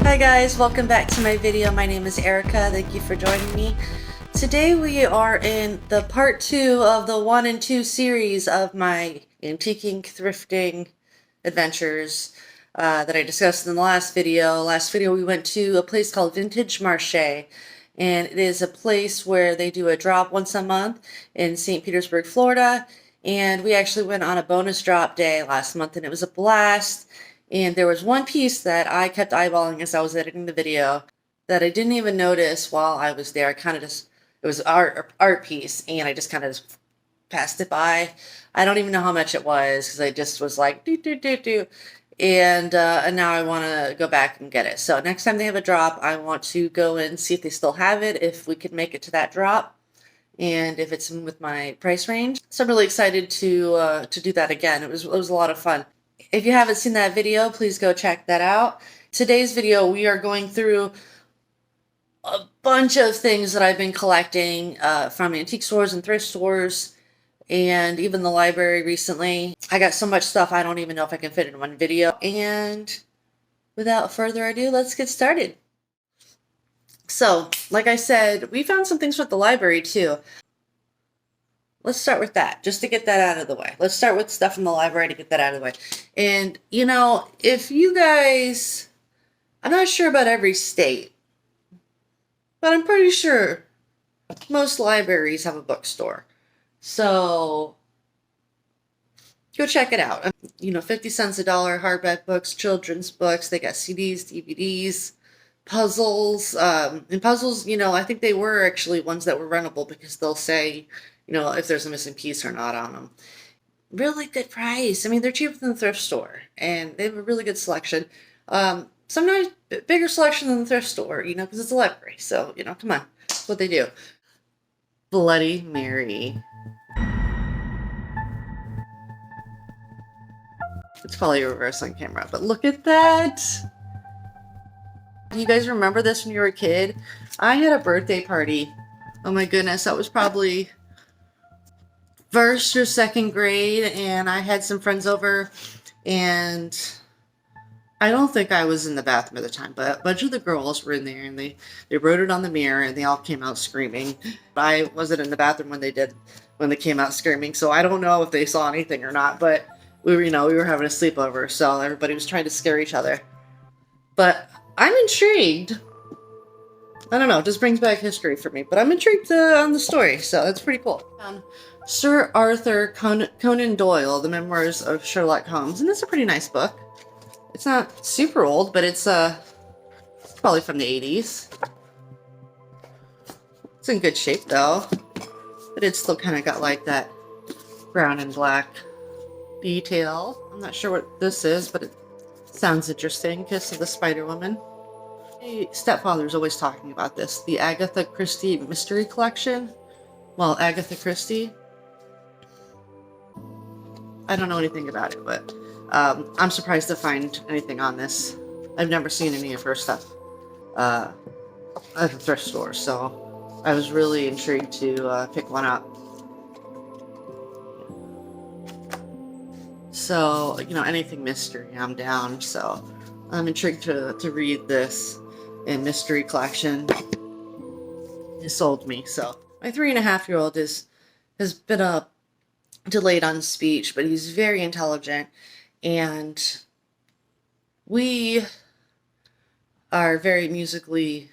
Hi guys, welcome back to my video. My name is Erica. Thank you for joining me. Today we are in the part 2 of the 1 and 2 series of my antiquing thrifting adventures that I discussed in the last video. Last video we went to a place called Vintage Marché, and it is a place where they do a drop once a month in St. Petersburg, Florida. And we actually went on a bonus drop day last month and it was a blast. And there was one piece that I kept eyeballing as I was editing the video that I didn't even notice while I was there. I kind of just, it was art piece, and I just kind of just passed it by. I don't even know how much it was because I just was like, do, do, do, do. And now I want to go back and get it. So next time they have a drop, I want to go and see if they still have it, if we could make it to that drop, and if it's with my price range. So I'm really excited to do that again. It was a lot of fun. If you haven't seen that video, please go check that out. Today's video, we are going through a bunch of things that I've been collecting from antique stores and thrift stores and even the library recently. I got so much stuff I don't even know if I can fit in one video. And without further ado, let's get started. So, like I said, we found some things from the library too. Let's start with that, just to get that out of the way. Let's start with stuff from the library to get that out of the way. And, you know, if you guys, I'm not sure about every state, but I'm pretty sure most libraries have a bookstore. So go check it out. You know, 50 cents a dollar, hardback books, children's books. They got CDs, DVDs, puzzles. And puzzles, you know, I think they were actually ones that were rentable because they'll say, you know, if there's a missing piece or not on them. Really good price. I mean, they're cheaper than the thrift store, and they have a really good selection. Sometimes bigger selection than the thrift store, you know, because it's a library. So, you know, come on. That's what they do. Bloody Mary. It's probably a reverse on camera, but look at that. Do you guys remember this when you were a kid? I had a birthday party. Oh my goodness, that was probably first or second grade, and I had some friends over, and I don't think I was in the bathroom at the time, but a bunch of the girls were in there, and they wrote it on the mirror, and they all came out screaming. I wasn't in the bathroom when they came out screaming, so I don't know if they saw anything or not, but we were having a sleepover, so everybody was trying to scare each other. But I'm intrigued. I don't know, it just brings back history for me, but I'm intrigued on the story, so that's pretty cool. Sir Arthur Conan Doyle, The Memoirs of Sherlock Holmes, and it's a pretty nice book. It's not super old, but it's probably from the 80s. It's in good shape though, but it's still kind of got like that brown and black detail. I'm not sure what this is, but it sounds interesting. Kiss of the Spider Woman. My stepfather's always talking about this. The Agatha Christie Mystery Collection. Well, Agatha Christie. I don't know anything about it, but I'm surprised to find anything on this. I've never seen any of her stuff at the thrift store, so I was really intrigued to pick one up. So, you know, anything mystery, I'm down. So I'm intrigued to read this in mystery collection. It sold me. So my 3.5-year-old has been delayed on speech, but he's very intelligent, and we are very musically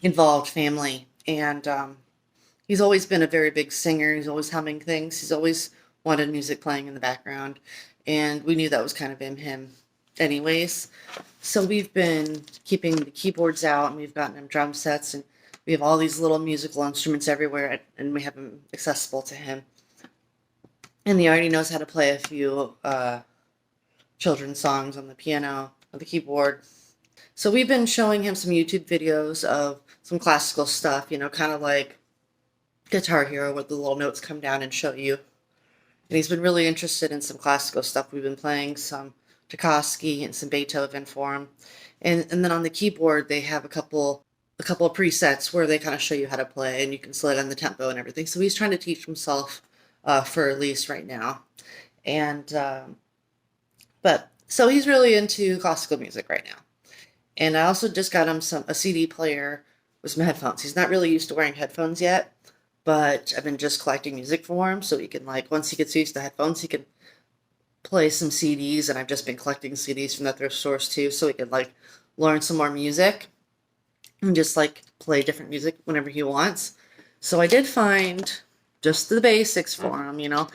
involved family, and he's always been a very big singer. He's always humming things. He's always wanted music playing in the background, and we knew that was kind of in him anyways. So we've been keeping the keyboards out, and we've gotten him drum sets, and we have all these little musical instruments everywhere, and we have them accessible to him. And he already knows how to play a few children's songs on the piano, on the keyboard. So we've been showing him some YouTube videos of some classical stuff, you know, kind of like Guitar Hero, where the little notes come down and show you. And he's been really interested in some classical stuff. We've been playing some Tchaikovsky and some Beethoven for him. And then on the keyboard, they have a couple of presets where they kind of show you how to play, and you can select on the tempo and everything. So he's trying to teach himself for at least right now. And but so he's really into classical music right now. And I also just got him a CD player with some headphones. He's not really used to wearing headphones yet, but I've been just collecting music for him so he can, like, once he gets used to headphones, he can play some CDs. And I've just been collecting CDs from the thrift stores too, so he can, like, learn some more music and just, like, play different music whenever he wants. So I did find just the basics for him, you know.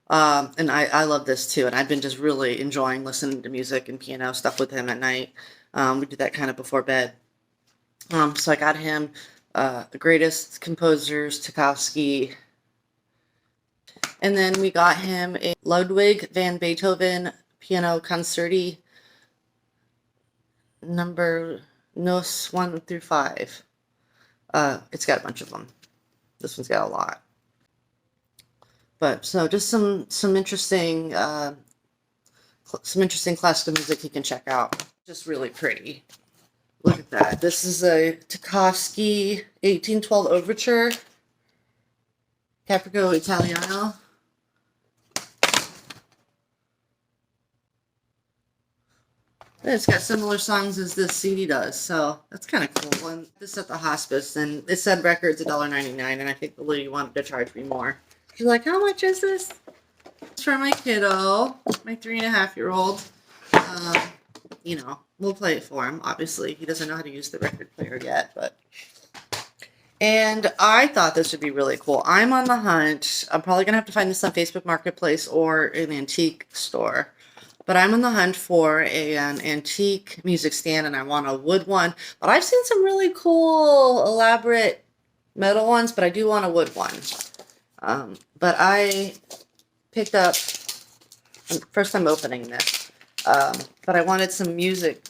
And I love this too. And I've been just really enjoying listening to music and piano stuff with him at night. We do that kind of before bed. So I got him the greatest composers, Tchaikovsky. And then we got him a Ludwig van Beethoven piano concerti number Nos 1 through 5. It's got a bunch of them. This one's got a lot. But so just some interesting classical music you can check out. Just really pretty. Look at that. This is a Tchaikovsky 1812 Overture, Caprico Italiano. And it's got similar songs as this CD does, so that's kind of cool. And this at the hospice, and it said records $1.99, and I think the lady wanted to charge me more. She's like, "How much is this?" It's for my kiddo, my 3.5-year-old. You know, we'll play it for him. Obviously, he doesn't know how to use the record player yet, but. And I thought this would be really cool. I'm on the hunt. I'm probably gonna have to find this on Facebook Marketplace or an antique store. But I'm on the hunt for an antique music stand, and I want a wood one. But I've seen some really cool, elaborate metal ones, but I do want a wood one. But I picked up, first time opening this, but I wanted some music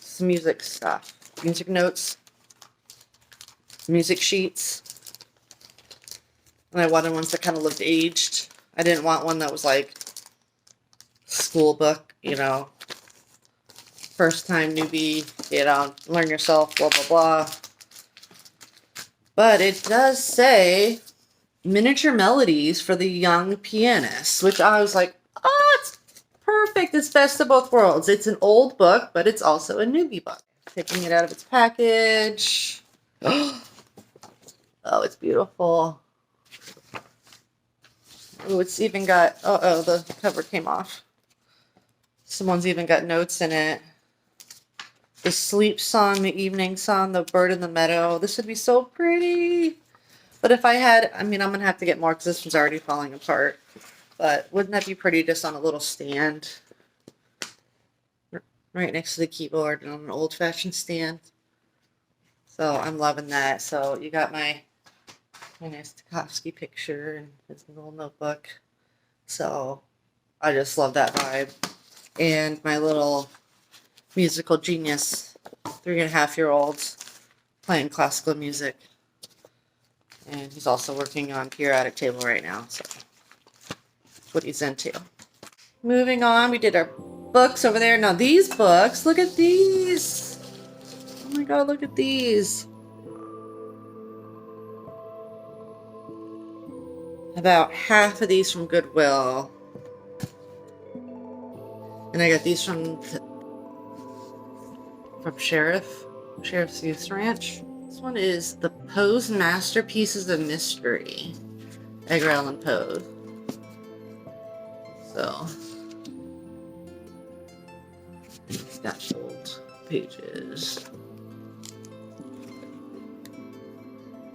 stuff. Music notes, music sheets. And I wanted ones that kind of looked aged. I didn't want one that was like school book, you know, first time newbie, you know, learn yourself, blah, blah, blah. But it does say miniature melodies for the young pianist, which I was like, oh, it's perfect. It's best of both worlds. It's an old book, but it's also a newbie book. Taking it out of its package. Oh, it's beautiful. Oh, it's even got, oh, the cover came off. Someone's even got notes in it. The sleep song, the evening song, the bird in the meadow. This would be so pretty. But if I had, I mean, I'm going to have to get more because this one's already falling apart. But wouldn't that be pretty just on a little stand? Right next to the keyboard and on an old-fashioned stand. So I'm loving that. So you got my nice Tchaikovsky picture and his little notebook. So I just love that vibe. And my little musical genius, 3.5-year-old, playing classical music. And he's also working on periodic table right now, so that's what he's into. Moving on, we did our books over there. Now these books, look at these. Oh my god, look at these. About half of these from Goodwill. And I got these from Sheriff's Youth Ranch. This one is the Poe's Masterpieces of Mystery. Edgar Allan Poe. So, it's got old pages.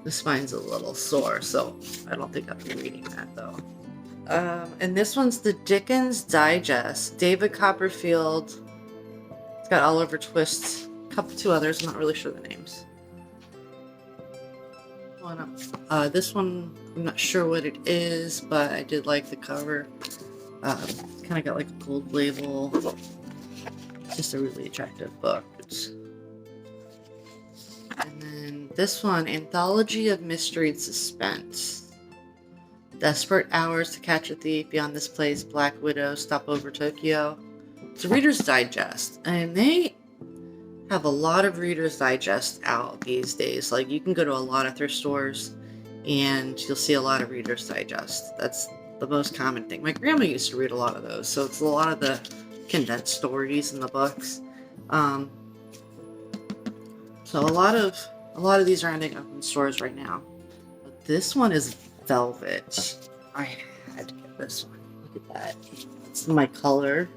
The spine's a little sore, so I don't think I'll be reading that though. And this one's the Dickens Digest. David Copperfield. It's got Oliver Twist. Two others. I'm not really sure the names. This one, I'm not sure what it is, but I did like the cover. Kind of got like a gold label. Just a really attractive book. And then this one, Anthology of Mystery and Suspense. Desperate Hours to Catch a Thief, Beyond This Place, Black Widow, Stopover Tokyo. It's a Reader's Digest, and they have a lot of Reader's Digest out these days. Like, you can go to a lot of thrift stores and you'll see a lot of Reader's Digest. That's the most common thing. My grandma used to read a lot of those, so it's a lot of the condensed stories in the books. So a lot of these are ending up in stores right now. But this one is velvet. I had to get this one. Look at that. It's my color.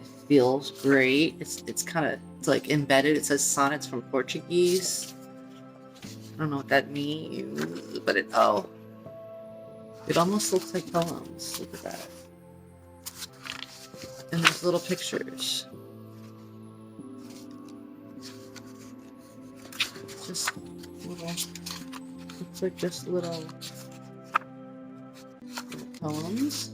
It feels great. It's kind of like embedded. It says sonnets from Portuguese. I don't know what that means, but it almost looks like poems. Look at that. And there's little pictures. Just little, looks like just little poems.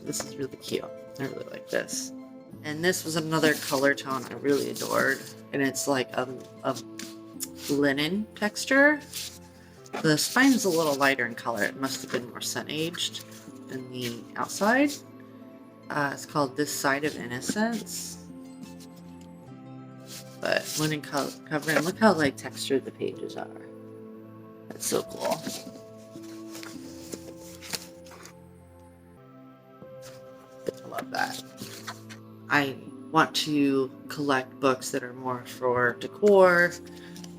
This is really cute. I really like this. And this was another color tone I really adored. And it's like a linen texture. The spine is a little lighter in color. It must have been more sun aged than the outside. It's called This Side of Innocence. But linen cover, and look how like textured the pages are. That's so cool. I love that. I want to collect books that are more for decor.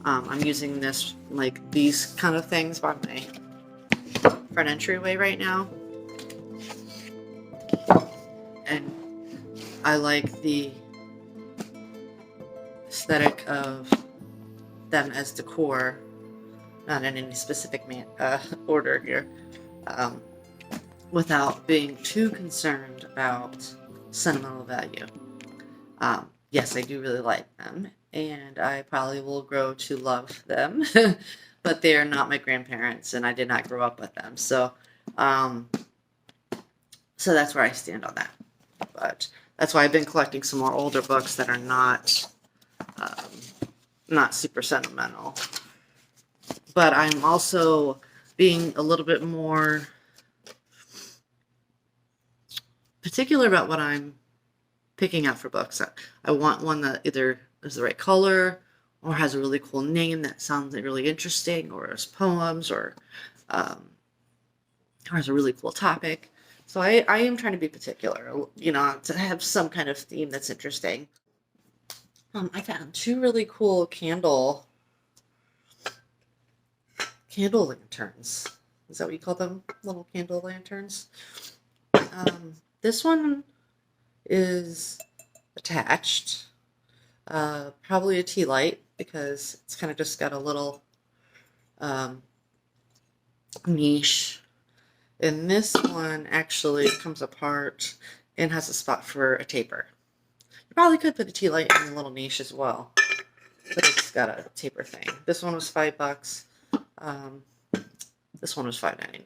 I'm using this, like these kind of things by my front entryway right now. And I like the aesthetic of them as decor, not in any specific order here, without being too concerned about sentimental value. Yes, I do really like them, and I probably will grow to love them, but they are not my grandparents, and I did not grow up with them. So that's where I stand on that. But that's why I've been collecting some more older books that are not super sentimental. But I'm also being a little bit more particular about what I'm picking out for books. I want one that either is the right color or has a really cool name that sounds really interesting, or is poems, or has a really cool topic. So I am trying to be particular, you know, to have some kind of theme that's interesting. I found two really cool candle lanterns. Is that what you call them? Little candle lanterns. This one is attached. Probably a tea light, because it's kind of just got a little niche. And this one actually comes apart and has a spot for a taper. You probably could put a tea light in a little niche as well, but it's got a taper thing. This one was $5. This one was $5.99.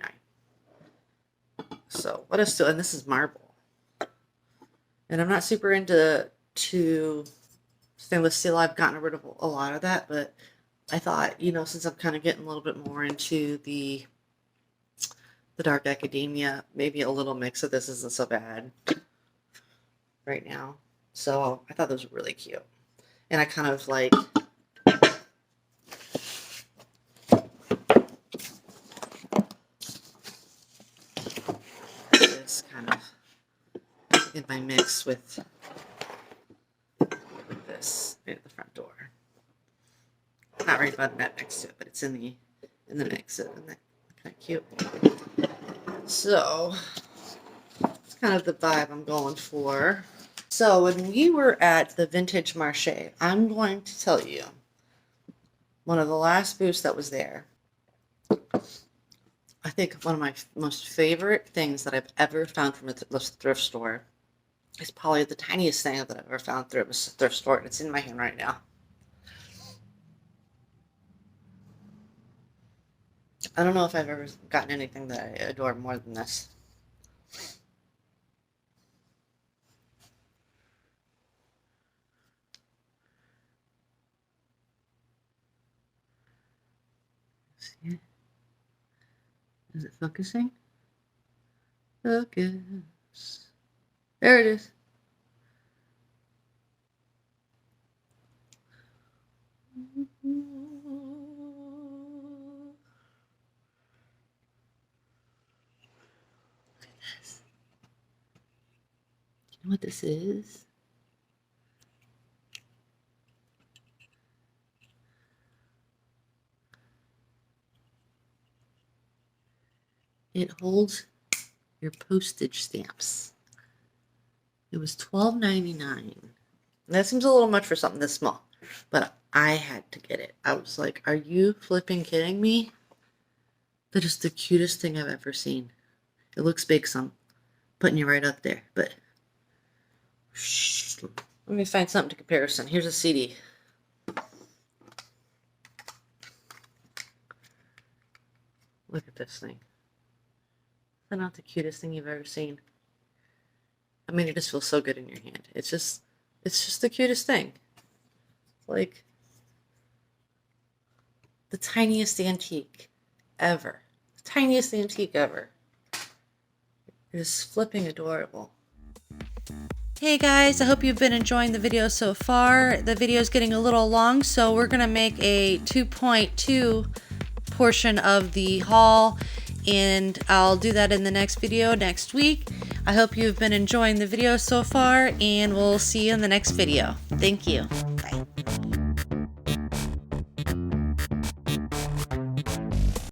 So what else? And this is marble. And I'm not super into stainless steel. I've gotten rid of a lot of that, but I thought, you know, since I'm kind of getting a little bit more into the dark academia, maybe a little mix of this isn't so bad right now. So I thought those were really cute. And I kind of like this kind of in my mix with this at the front door. Not right about that next to it, but it's in the mix. Isn't that kind of cute? So it's kind of the vibe I'm going for. So when we were at the Vintage Marché, I'm going to tell you, one of the last booths that was there, I think one of my most favorite things that I've ever found from a thrift store is probably the tiniest thing that I've ever found through a thrift store, and it's in my hand right now. I don't know if I've ever gotten anything that I adore more than this. See it? Is it focusing? Focus. There it is. You know what this is? It holds your postage stamps. It was $12.99. That seems a little much for something this small, but I had to get it. I was like, are you flipping kidding me? That is the cutest thing I've ever seen. It looks big, so I'm putting you right up there, but shh, let me find something to comparison. Here's a CD. Look at this thing. Is that not the cutest thing you've ever seen? I mean, it just feels so good in your hand. It's just the cutest thing. Like the tiniest antique ever. The tiniest antique ever. It is flipping adorable. Hey guys, I hope you've been enjoying the video so far. The video is getting a little long, so we're gonna make a 2.2 portion of the haul, and I'll do that in the next video next week. I hope you've been enjoying the video so far, and we'll see you in the next video. Thank you. Bye.